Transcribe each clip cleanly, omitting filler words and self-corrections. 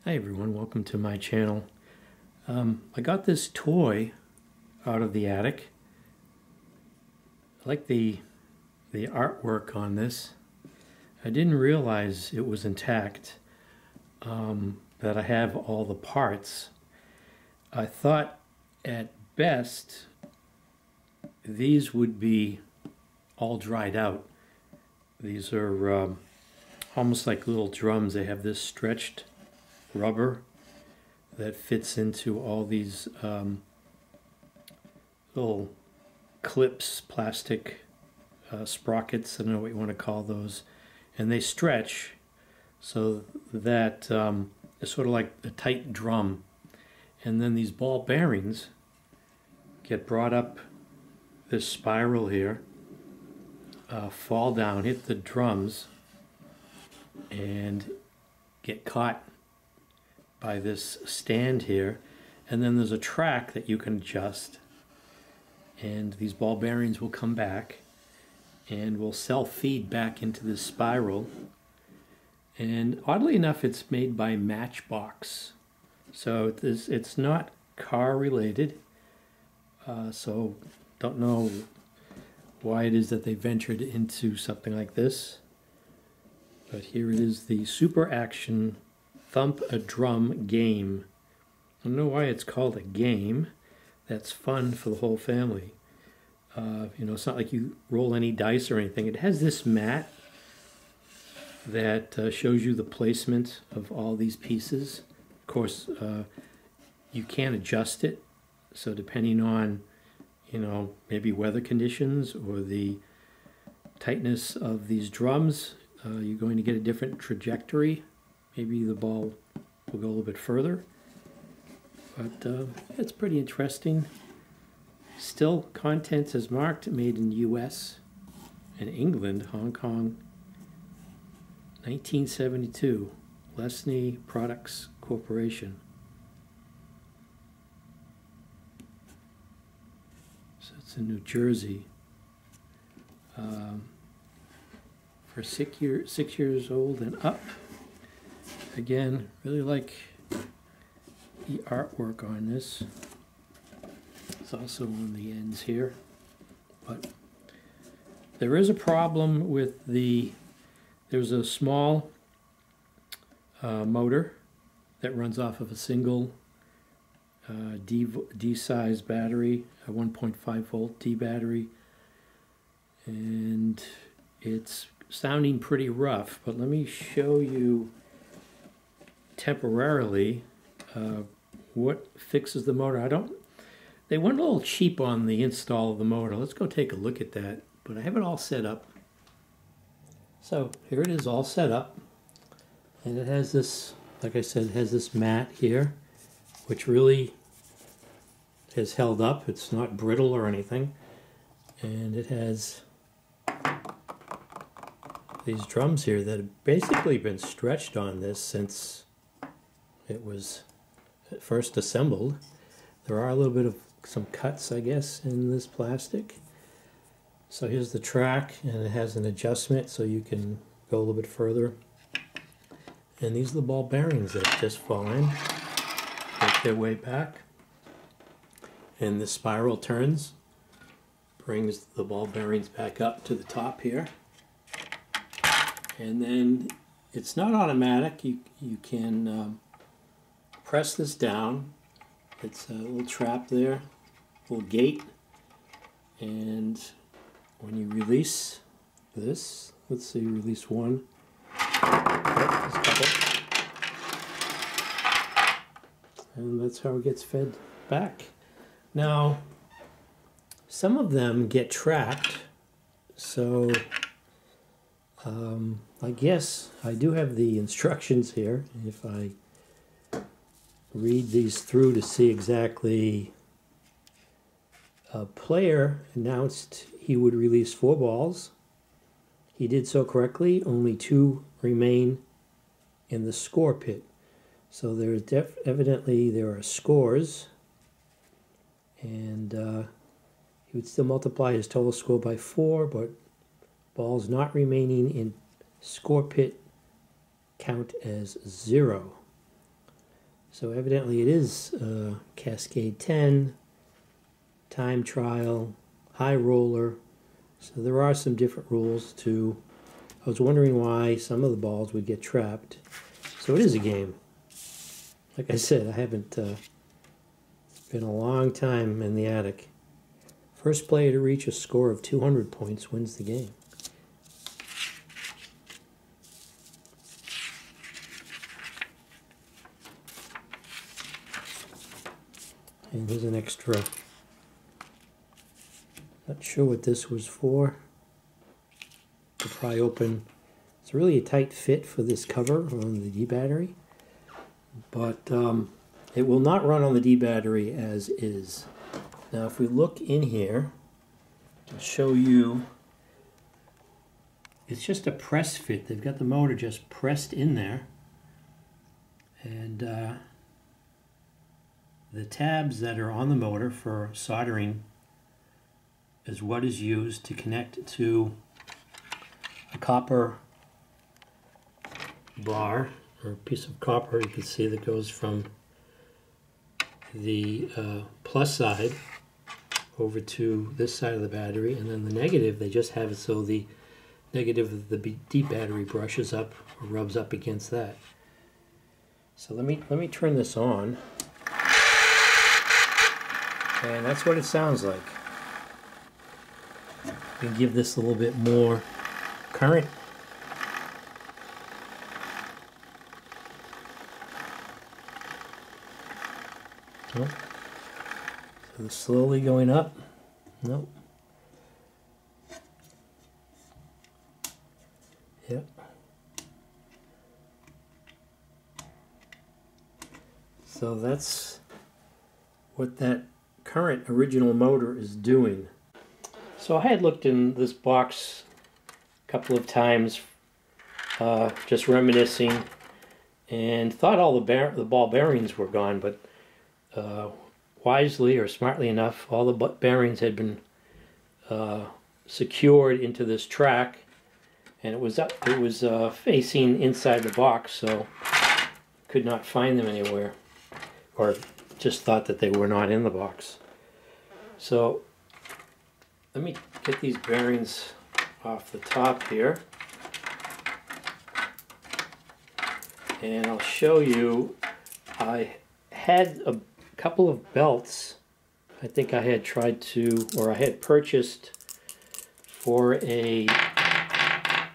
Hi everyone, welcome to my channel. I got this toy out of the attic. I like the artwork on this. I didn't realize it was intact, that I have all the parts. I thought at best these would be all dried out. These are almost like little drums. They have this stretched rubber that fits into all these little clips, plastic sprockets, I don't know what you want to call those, and they stretch so that it's sort of like a tight drum. And then these ball bearings get brought up this spiral here, fall down, hit the drums, and get caught by this stand here. And then there's a track that you can adjust, and these ball bearings will come back and will self-feed back into this spiral. And oddly enough, it's made by Matchbox, so it's not car related, so don't know why it is that they ventured into something like this. But here it is, the Super Action Thump a Drum Game. I don't know why it's called a game. That's fun for the whole family. You know, it's not like you roll any dice or anything. It has this mat that shows you the placement of all these pieces. Of course, you can adjust it. So depending on, you know, maybe weather conditions or the tightness of these drums, you're going to get a different trajectory. Maybe the ball will go a little bit further, but it's pretty interesting. Still, contents as marked, made in US and England, Hong Kong, 1972, Lesney Products Corporation. So it's in New Jersey. For 6 years old and up. Again, really like the artwork on this. It's also on the ends here, but there is a problem with there's a small motor that runs off of a single D-size battery, a 1.5 volt D battery, and it's sounding pretty rough. But let me show you temporarily what fixes the motor. They went a little cheap on the install of the motor. Let's go take a look at that. But I have it all set up. So here it is, all set up. And it has this, like I said, it has this mat here, which really has held up. It's not brittle or anything. And it has these drums here that have basically been stretched on this since it was first assembled. There are a little bit of some cuts, I guess, in this plastic. So here's the track, and it has an adjustment so you can go a little bit further. And these are the ball bearings that just fall in, make their way back. And the spiral turns, brings the ball bearings back up to the top here. And then it's not automatic. You can press this down. It's a little trap there, little gate, and when you release this, let's see, release one, there's a couple, and that's how it gets fed back. Now, some of them get trapped, so I guess I do have the instructions here. If I read these through to see exactly, a player announced he would release 4 balls. He did so correctly. Only 2 remain in the score pit. So there's evidently there are scores, and he would still multiply his total score by 4, but balls not remaining in score pit count as 0. So evidently it is Cascade 10, time trial, high roller. So there are some different rules too. I was wondering why some of the balls would get trapped. So it is a game. Like I said, I haven't, it's been a long time in the attic. First player to reach a score of 200 points wins the game. And here's an extra. Not sure what this was for. To pry open. It's really a tight fit for this cover on the D battery, but it will not run on the D battery as is. Now if we look in here, I'll show you, it's just a press fit. They've got the motor just pressed in there, and the tabs that are on the motor for soldering is what is used to connect to a copper bar or piece of copper, you can see, that goes from the plus side over to this side of the battery, and then the negative, they just have it so the negative of the D battery brushes up or rubs up against that. So let me turn this on, and that's what it sounds like. You can give this a little bit more current. Oh. So it's slowly going up. Nope. Yep. So that's what that current original motor is doing. So I had looked in this box a couple of times, just reminiscing, and thought all the ball bearings were gone, but wisely or smartly enough, all the bearings had been secured into this track, and it was facing inside the box, so could not find them anywhere, or just thought that they were not in the box. So let me get these bearings off the top here, and I'll show you. I had a couple of belts I think I had tried to, or I had purchased for a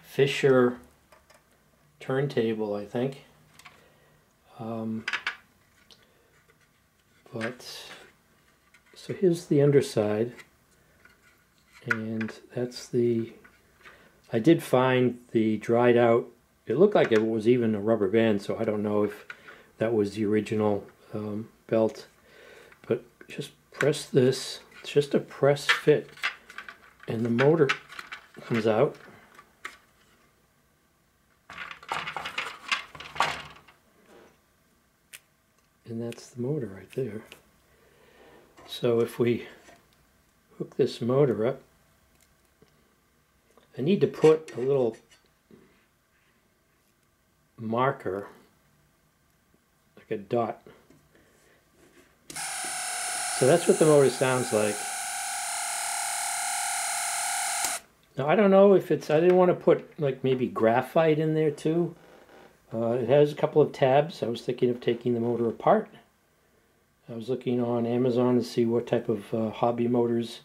Fisher turntable, I think. But so here's the underside, and that's the, I did find the dried out, it looked like it was even a rubber band, so I don't know if that was the original belt. But just press this, it's just a press fit, and the motor comes out. And that's the motor right there. So if we hook this motor up, I need to put a little marker, like a dot. So that's what the motor sounds like. Now I don't know if it's, I didn't want to put like maybe graphite in there too. It has a couple of tabs. I was thinking of taking the motor apart. I was looking on Amazon to see what type of hobby motors,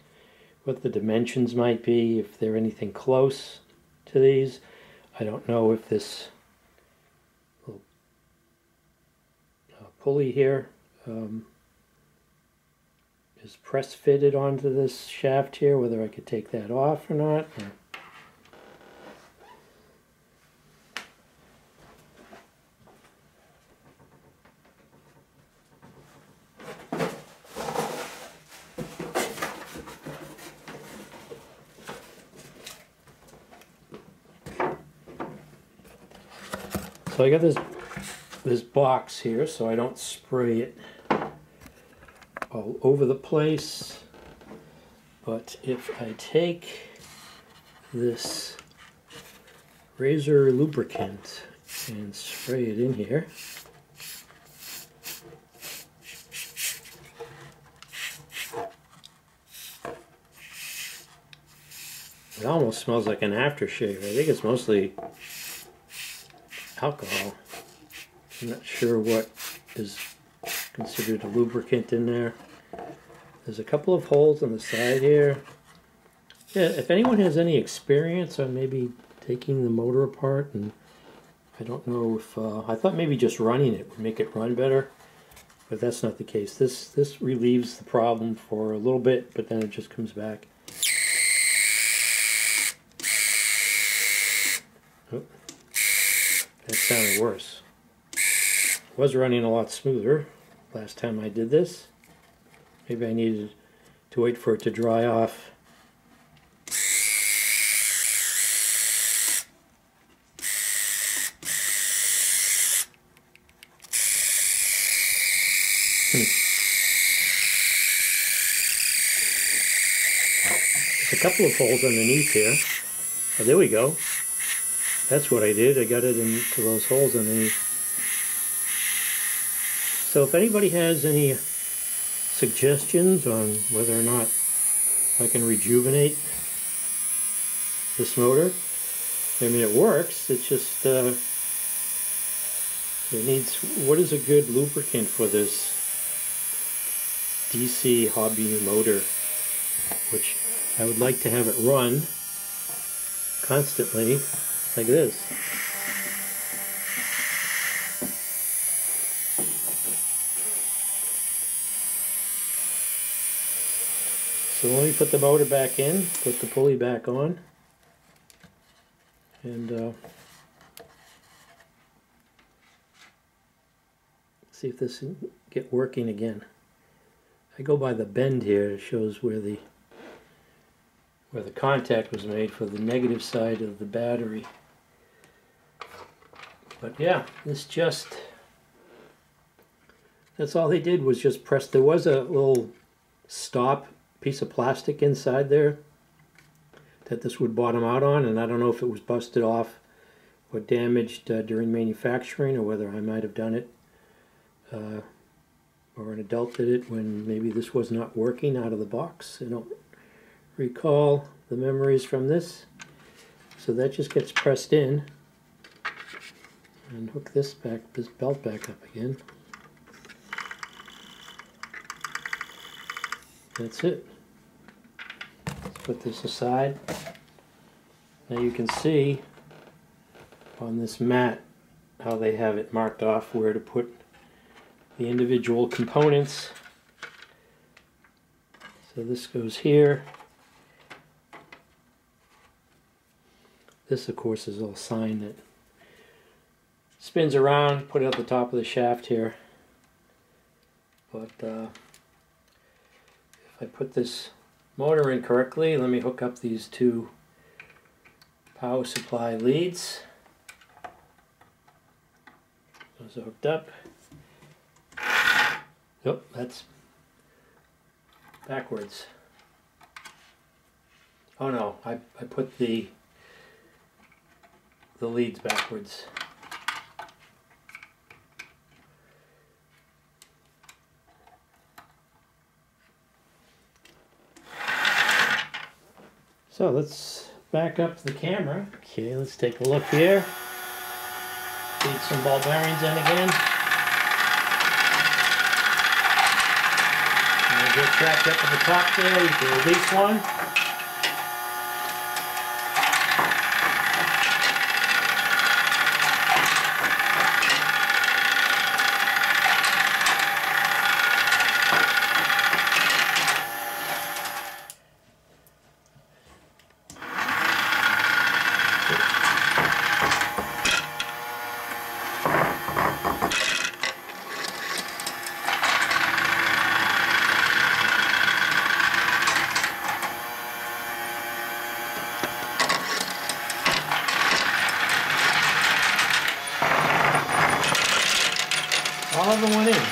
what the dimensions might be, if they're anything close to these. I don't know if this little pulley here is press fitted onto this shaft here, whether I could take that off or not. So I got this box here so I don't spray it all over the place, but if I take this razor lubricant and spray it in here, It almost smells like an aftershave. I think it's mostly alcohol. I'm not sure what is considered a lubricant in there. There's a couple of holes on the side here. Yeah, if anyone has any experience on maybe taking the motor apart, and I don't know if I thought maybe just running it would make it run better, but that's not the case. This relieves the problem for a little bit, but then it just comes back. Oh, that sounded worse. It was running a lot smoother last time I did this. Maybe I needed to wait for it to dry off. There's a couple of holes underneath here. Oh, there we go. That's what I did. I got it into those holes underneath. So if anybody has any suggestions on whether or not I can rejuvenate this motor, I mean, it works. It's just it needs, what is a good lubricant for this DC hobby motor, which I would like to have it run constantly like this. So let me put the motor back in, put the pulley back on, and see if this can get working again. I go by the bend here. It shows where the contact was made for the negative side of the battery. But yeah, that's all they did was just press. There was a little stop piece of plastic inside there that this would bottom out on, and I don't know if it was busted off or damaged during manufacturing, or whether I might have done it or an adult did it when maybe this was not working out of the box. I don't recall the memories from this. So that just gets pressed in, and hook this belt back up again. That's it. Let's put this aside. Now you can see on this mat how they have it marked off where to put the individual components. So this goes here. This, of course, is a little sign that spins around, put it at the top of the shaft here. But if I put this motor in correctly, let me hook up these two power supply leads. Those are hooked up. Nope, that's backwards. Oh no, I put the leads backwards. So let's back up the camera. Okay, let's take a look here. Feed some ball bearings in again. And get trapped up at the top there. You can release one. All of them went in.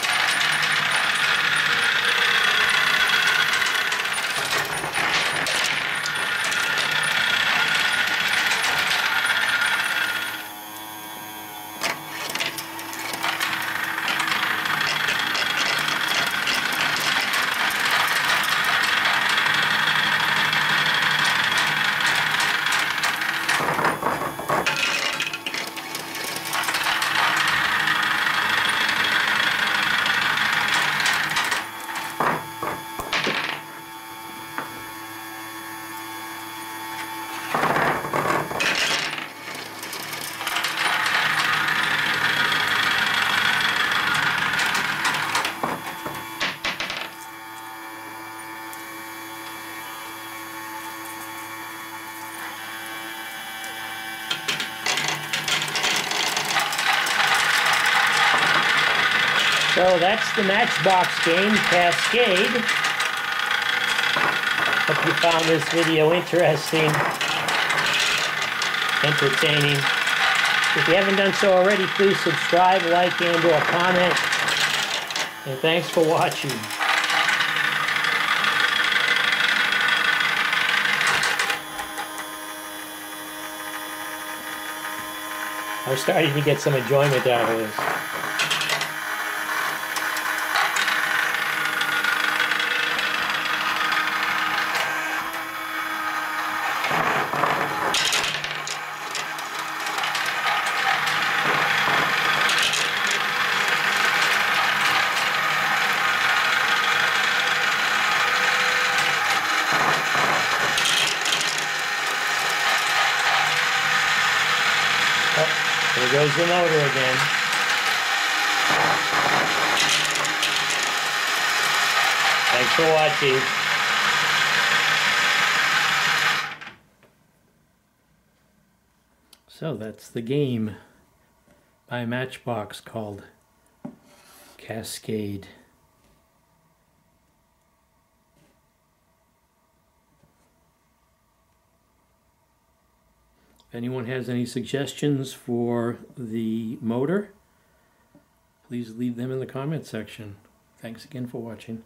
So that's the Matchbox game, Cascade. Hope you found this video interesting, entertaining. If you haven't done so already, please subscribe, like, and/or comment. And thanks for watching. I'm starting to get some enjoyment out of this. There goes the motor again. Thanks for watching. So that's the game by Matchbox called Cascade. If anyone has any suggestions for the motor, please leave them in the comment section. Thanks again for watching.